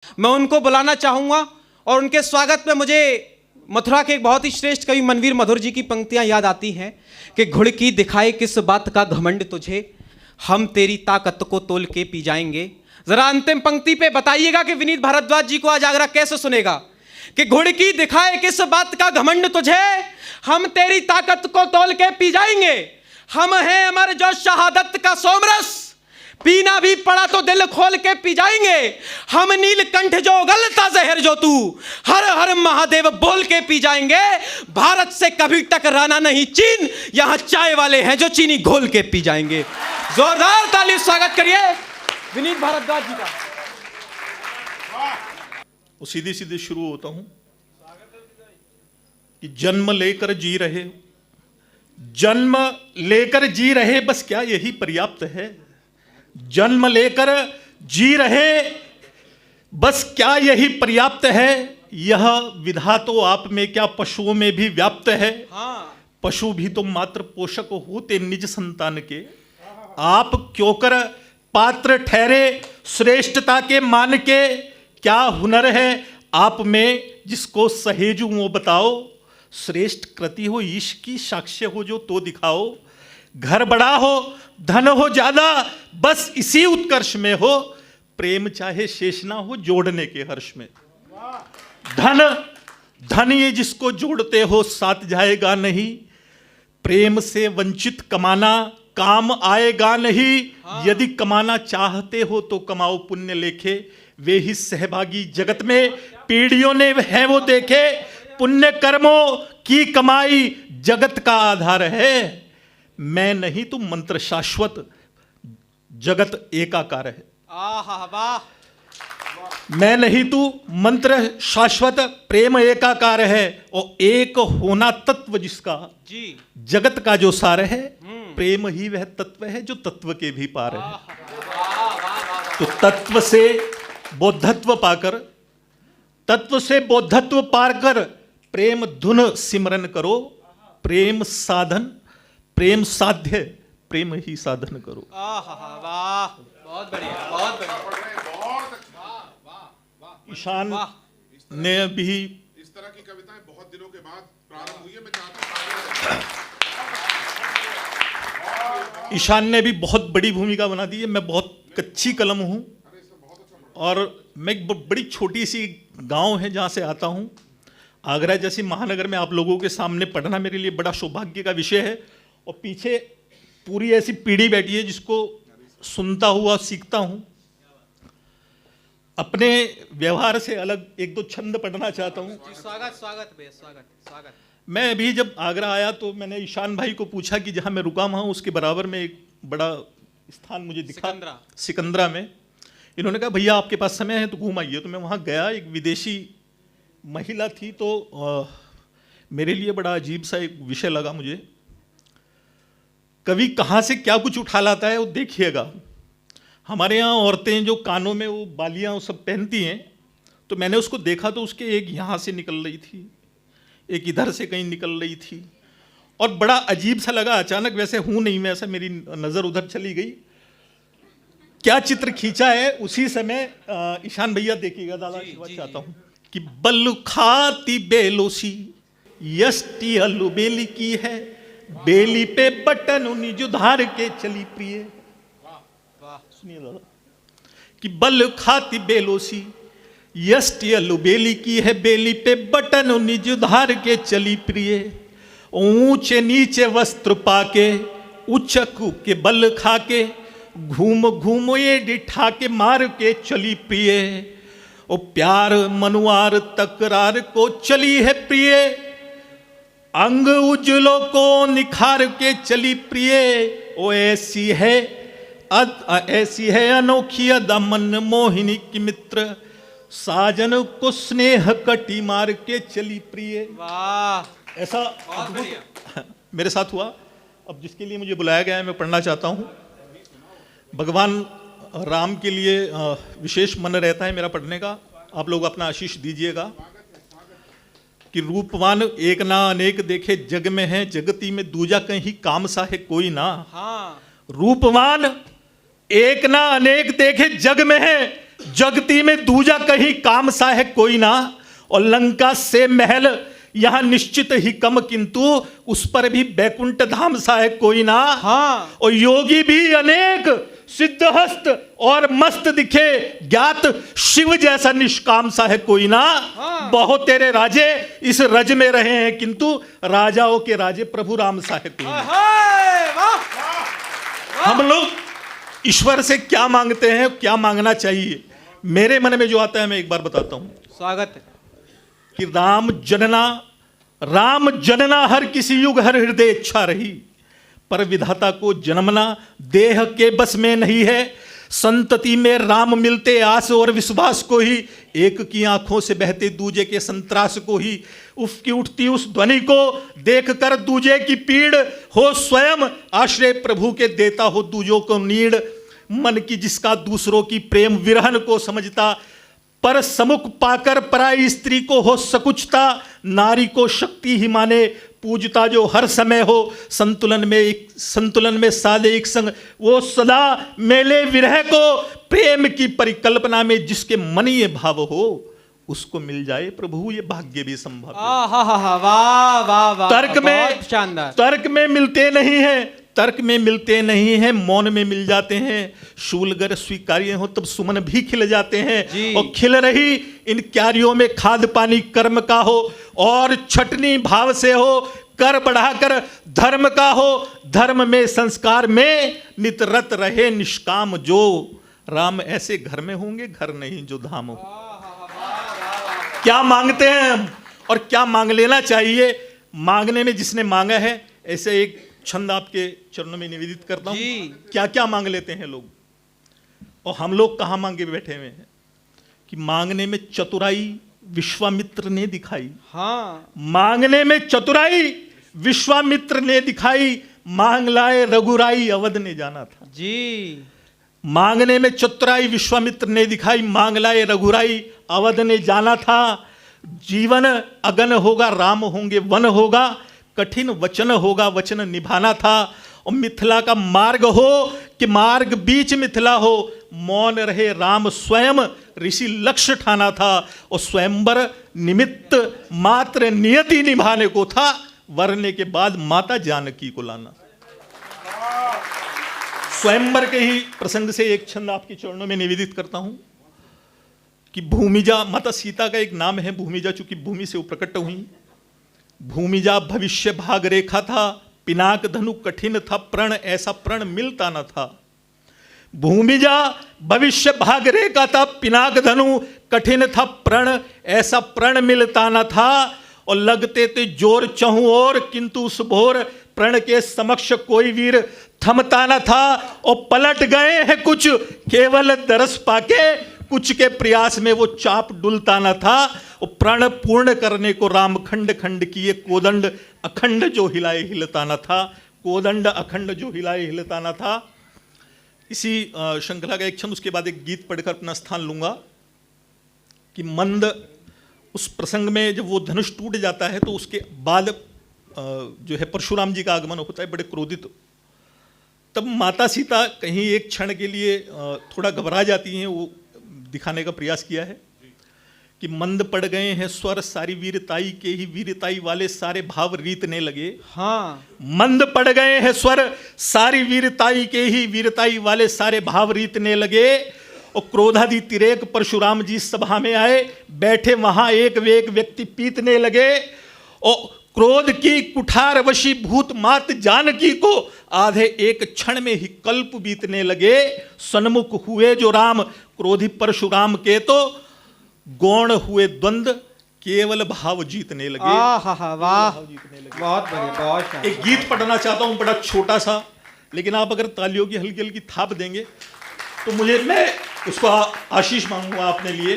मैं उनको बुलाना चाहूंगा और उनके स्वागत में मुझे मथुरा के एक बहुत ही श्रेष्ठ कवि मनवीर मधुर जी की पंक्तियां याद आती हैं कि घुड़की दिखाए किस बात का घमंड तुझे, हम तेरी ताकत को तोल के पी जाएंगे। जरा अंतिम पंक्ति पे बताइएगा कि विनीत भारद्वाज जी को आज आगरा कैसे सुनेगा कि घुड़की दिखाए किस बात का घमंड तुझे, हम तेरी ताकत को तोल के पी जाएंगे। हम हैं अमर जो शहादत का सोमरस, पीना भी पड़ा तो दिल खोल के पी जाएंगे। हम नीलकंठ जो उगलता जहर जो तू, हर हर महादेव बोल के पी जाएंगे। भारत से कभी टकराना नहीं चीन, यहां चाय वाले हैं जो चीनी घोल के पी जाएंगे। जोरदार ताली स्वागत करिए विनीत भारद्वाज जी का। सीधे सीधे शुरू होता हूं कि जन्म लेकर जी रहे, जन्म लेकर जी रहे, बस क्या यही पर्याप्त है? जन्म लेकर जी रहे, बस क्या यही पर्याप्त है? यह विधा तो आप में क्या पशुओं में भी व्याप्त है। पशु भी तो मात्र पोषक होते निज संतान के, आप क्यों कर पात्र ठहरे श्रेष्ठता के मान के। क्या हुनर है आप में जिसको सहेजूं वो बताओ, श्रेष्ठ कृति हो ईश की साक्ष्य हो जो तो दिखाओ। घर बड़ा हो धन हो ज्यादा, बस इसी उत्कर्ष में हो, प्रेम चाहे शेष ना हो जोड़ने के हर्ष में। धन धन ये जिसको जोड़ते हो साथ जाएगा नहीं, प्रेम से वंचित कमाना काम आएगा नहीं। यदि कमाना चाहते हो तो कमाओ पुण्य लेखे, वे ही सहभागी जगत में पीढ़ियों ने है वो देखे। पुण्य कर्मों की कमाई जगत का आधार है, मैं नहीं तू मंत्र शाश्वत, जगत एकाकार है। वाह। मैं नहीं तू मंत्र शाश्वत, प्रेम एकाकार है। और एक होना तत्व जिसका जी जगत का जो सार है, प्रेम ही वह तत्व है जो तत्व के भी पार है। तो तत्व से बोधत्व पाकर, तत्व से बोधत्व पार कर प्रेम धुन सिमरन करो। प्रेम साधन प्रेम साध्य, प्रेम ही साधन करो। वाह, बहुत बढ़िया, बहुत बढ़िया। ईशान ने भी इस तरह की कविताएं बहुत दिनों के बाद प्रारंभ हुई है। मैं चाहता हूं ईशान ने भी बहुत बड़ी भूमिका बना दी है। मैं बहुत कच्ची कलम हूं और मैं एक बड़ी छोटी सी गांव है जहां से आता हूं, आगरा जैसी महानगर में आप लोगों के सामने पढ़ना मेरे लिए बड़ा सौभाग्य का विषय है। और पीछे पूरी ऐसी पीढ़ी बैठी है जिसको सुनता हुआ सीखता हूं। अपने व्यवहार से अलग एक दो छंद पढ़ना चाहता हूं। स्वागत स्वागत भैया, स्वागत स्वागत। मैं अभी जब आगरा आया तो मैंने ईशान भाई को पूछा कि जहां मैं रुका हुआ हूं उसके बराबर में एक बड़ा स्थान मुझे दिखा, सिकंदरा में। इन्होंने कहा भैया आपके पास समय है तो घूम आइए। तो मैं वहाँ गया, एक विदेशी महिला थी, तो मेरे लिए बड़ा अजीब सा एक विषय लगा मुझे। कवि कहाँ से क्या कुछ उठा लाता है वो देखिएगा। हमारे यहाँ औरतें जो कानों में वो बालियाँ वो सब पहनती हैं, तो मैंने उसको देखा तो उसके एक यहाँ से निकल रही थी, एक इधर से कहीं निकल रही थी, और बड़ा अजीब सा लगा। अचानक, वैसे हूँ नहीं मैं, ऐसा मेरी नज़र उधर चली गई। क्या चित्र खींचा है उसी समय ईशान भैया देखिएगा। दादा चाहता हूँ कि बल्लू खाती बेलोसी यष्टि अलू बेली की है, बेली पे बटन उन्हीं जो धार के चली प्रिय। सुनिए दादा कि बल्लू खाती बेलोसी यष्टि अलू बेली की है, बेली पे बटन उन्हीं जो धार के चली प्रिय। ऊंचे नीचे वस्त्र पाके उचकू के बल खाके, घूम घूम ये डिठा के मार के चली प्रिय। ओ प्यार मनुआर तकरार को चली है प्रिय, अंग उजलों को निखार के चली प्रिय। ओ ऐसी है अनोखी अदा मन मोहिनी की मित्र, साजन को स्नेह कटी मार के चली प्रिय। वाह, ऐसा मेरे साथ हुआ। अब जिसके लिए मुझे बुलाया गया है मैं पढ़ना चाहता हूँ। भगवान राम के लिए विशेष मन रहता है मेरा पढ़ने का, आप लोग अपना आशीष दीजिएगा। कि रूपवान एक ना अनेक देखे जग में है, जगती में दूजा कहीं काम सा है कोई ना। रूपवान एक ना अनेक देखे जग में है, जगती में दूजा कहीं काम सा है कोई ना, और लंका से महल यहां निश्चित ही कम, किंतु उस पर भी बैकुंठ धाम सा है कोई ना। हाँ। और योगी भी अनेक सिद्धहस्त और मस्त दिखे, ज्ञात शिव जैसा निष्काम सा है कोई ना। हाँ। बहुत तेरे राजे इस रज में रहे हैं, किंतु राजाओं के राजे प्रभु राम सा है कोई ना। हम लोग ईश्वर से क्या मांगते हैं, क्या मांगना चाहिए? मेरे मन में जो आता है मैं एक बार बताता हूं स्वागत है। कि राम जनना हर किसी युग हर हृदय इच्छा रही, पर विधाता को जन्मना देह के बस में नहीं है। संतति में राम मिलते आस और विश्वास को ही, एक की आंखों से बहते दूजे के संत्रास को ही। उफ की उठती उस ध्वनि को देख कर दूजे की पीड़ हो, स्वयं आश्रय प्रभु के देता हो दूजों को नीड़। मन की जिसका दूसरों की प्रेम विरहन को समझता, पर सम्मुख पाकर पराई स्त्री को हो सकुचता। नारी को शक्ति ही माने पूजता जो हर समय हो, संतुलन में सादे एक संग वो सदा मेले विरह को। प्रेम की परिकल्पना में जिसके मन ये भाव हो, उसको मिल जाए प्रभु ये भाग्य भी संभव है। वाह वाह वाह, तर्क में बहुत शानदार। तर्क में मिलते नहीं हैं, तर्क में मिलते नहीं हैं, मौन में मिल जाते हैं। शूलगर स्वीकार्य हो तब सुमन भी खिल जाते हैं, और खिल रही इन क्यारियों में खाद पानी कर्म का हो, और छटनी भाव से हो कर बढ़ाकर धर्म का हो। धर्म में संस्कार में नितरत रहे निष्काम जो, राम ऐसे घर में होंगे घर नहीं जो धाम हो। क्या मांगते हैं हम और क्या मांग लेना चाहिए? मांगने में जिसने मांगा है, ऐसे एक छंद आपके चरणों में निवेदित करता हूं। क्या क्या मांग लेते हैं लोग, और हम लोग कहां मांगे बैठे हुए हैं? कि मांगने में चतुराई विश्वामित्र ने दिखाई। हाँ। मांगने में चतुराई विश्वामित्र ने दिखाई, मांग लाए रघुराई अवध ने जाना था जी। मांगने में चतुराई विश्वामित्र ने दिखाई, मांग लाए रघुराई अवध ने जाना था। जीवन अगन होगा राम होंगे वन होगा, कठिन वचन होगा वचन निभाना था। और मिथिला का मार्ग हो कि मार्ग बीच मिथिला हो, मौन रहे राम स्वयं ऋषि लक्ष्य ठाना था। और स्वयंवर निमित्त मात्र नियति निभाने को था, वरने के बाद माता जानकी को लाना। स्वयंवर के ही प्रसंग से एक छंद आपके चरणों में निवेदित करता हूं कि भूमिजा, माता सीता का एक नाम है भूमिजा, चूंकि भूमि से वो प्रकट हुई। भूमिजा भविष्य भाग रेखा था, पिनाक धनु कठिन था प्रण, ऐसा प्रण मिलता न था। भूमिजा भविष्य भाग रेखा था, पिनाक धनु कठिन था प्रण, ऐसा प्रण मिलता न था। और लगते थे जोर चहु और, किंतु उस भोर प्रण के समक्ष कोई वीर थमता न था। और पलट गए हैं कुछ केवल दरस पाके, कुछ के प्रयास में वो चाप डुलता न था। और प्रण पूर्ण करने को राम खंड खंड किए, कोदंड अखंड जो हिलाए हिलता न था। कोदंड अखंड जो हिलाए हिलता न था। इसी श्रृंखला का एक छंद, उसके बाद एक गीत पढ़कर अपना स्थान लूंगा। कि मंद उस प्रसंग में जब वो धनुष टूट जाता है, तो उसके बाद जो है परशुराम जी का आगमन होता है, बड़े क्रोधित। तब माता सीता कहीं एक क्षण के लिए थोड़ा घबरा जाती हैं, वो दिखाने का प्रयास किया है कि मंद पड़ गए हैं स्वर सारी वीरताई के ही, वीरताई वाले सारे भाव रीतने लगे। हाँ। मंद पड़ गए हैं स्वर सारी वीरताई के ही, वीरताई वाले सारे भाव रीतने लगे। और क्रोधादि तिरेक परशुराम जी सभा में आए, बैठे वहां एक वेक व्यक्ति पीतने लगे। और क्रोध की कुठार वशीभूत मात जानकी को आधे एक क्षण में ही कल्प बीतने लगे। सन्मुख हुए जो राम क्रोधी परशुराम के, तो गौण हुए द्वंद्व केवल भाव जीतने लगे। वाह बहुत बढ़िया, बहुत शानदार। एक गीत पढ़ना चाहता हूं बड़ा छोटा सा, लेकिन आप अगर तालियों की हल्की हल्की थाप देंगे तो मैं उसको आशीष मांगूंगा अपने लिए।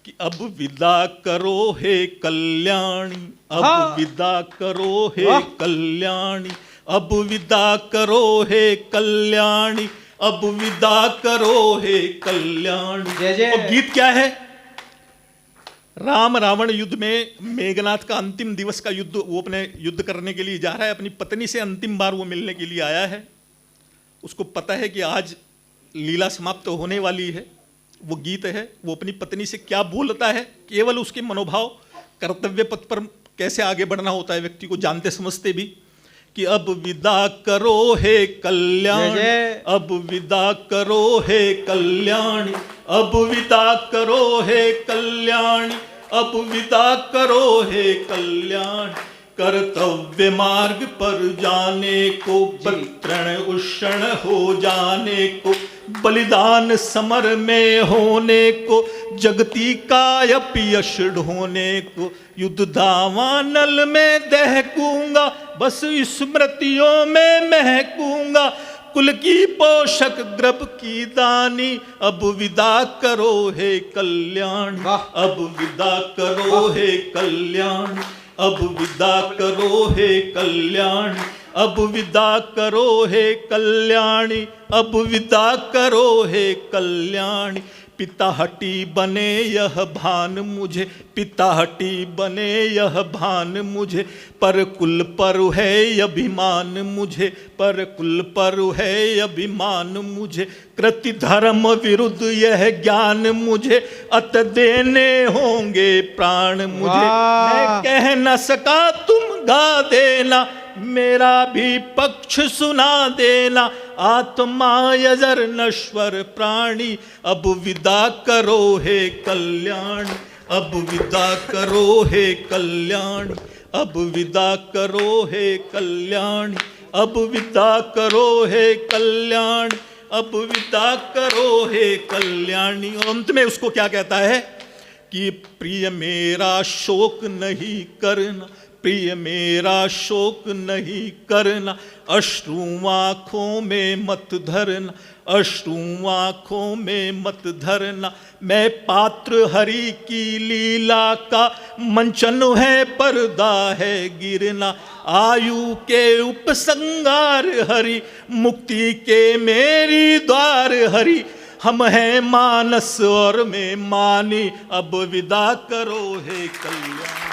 कि अब विदा करो हे कल्याणी, अब विदा करो हे कल्याणी, अब विदा करो हे कल्याणी, अब विदा करो हे कल्याणी। जय जय। और गीत क्या है? राम रावण युद्ध में मेघनाथ का अंतिम दिवस का युद्ध, वो अपने युद्ध करने के लिए जा रहा है, अपनी पत्नी से अंतिम बार वो मिलने के लिए आया है। उसको पता है कि आज लीला समाप्त होने वाली है, वो गीत है, वो अपनी पत्नी से क्या बोलता है, केवल उसके मनोभाव, कर्तव्य पथ पर कैसे आगे बढ़ना होता है व्यक्ति को जानते समझते भी, कि अब विदा करो हे कल्याण, अब विदा करो हे कल्याणी, अब विदा करो हे कल्याणी, अब विदा करो हे कल्याणी। कर्तव्य मार्ग पर जाने को, तृण उष्ण हो जाने को, बलिदान समर में होने को, जगती कायप यश ढोने को, युद्ध दावानल में दहकूंगा, बस स्मृतियों में महकूंगा, कुल की पोषक द्रव की दानी, अब विदा करो हे कल्याण, अब विदा करो हे कल्याण, अब विदा करो हे कल्याण, अब विदा करो हे कल्याणी, अब विदा करो हे कल्याणी। पिताहटी बने यह भान मुझे, पिताहटी बने यह भान मुझे, पर कुल पर है अभिमान मुझे, पर कुल पर है अभिमान मुझे, कृति धर्म विरुद्ध यह ज्ञान मुझे, अत देने होंगे प्राण मुझे। मैं कह न सका तुम गा देना, मेरा भी पक्ष सुना देना, आत्मा यजर नश्वर प्राणी, अब विदा करो हे कल्याण, अब विदा करो हे कल्याण, अब विदा करो हे कल्याण, अब विदा करो हे कल्याण, अब विदा करो हे कल्याणी। और अंत में उसको क्या कहता है कि प्रिय मेरा शोक नहीं करना, प्रिय मेरा शोक नहीं करना, अश्रु आँखों में मत धरना, अश्रु आँखों में मत धरना, मैं पात्र हरि की लीला का, मंचन है पर्दा है गिरना, आयु के उपसंगार हरि, मुक्ति के मेरी द्वार हरि, हम हैं मानस और में मानी, अब विदा करो हे कल्याण।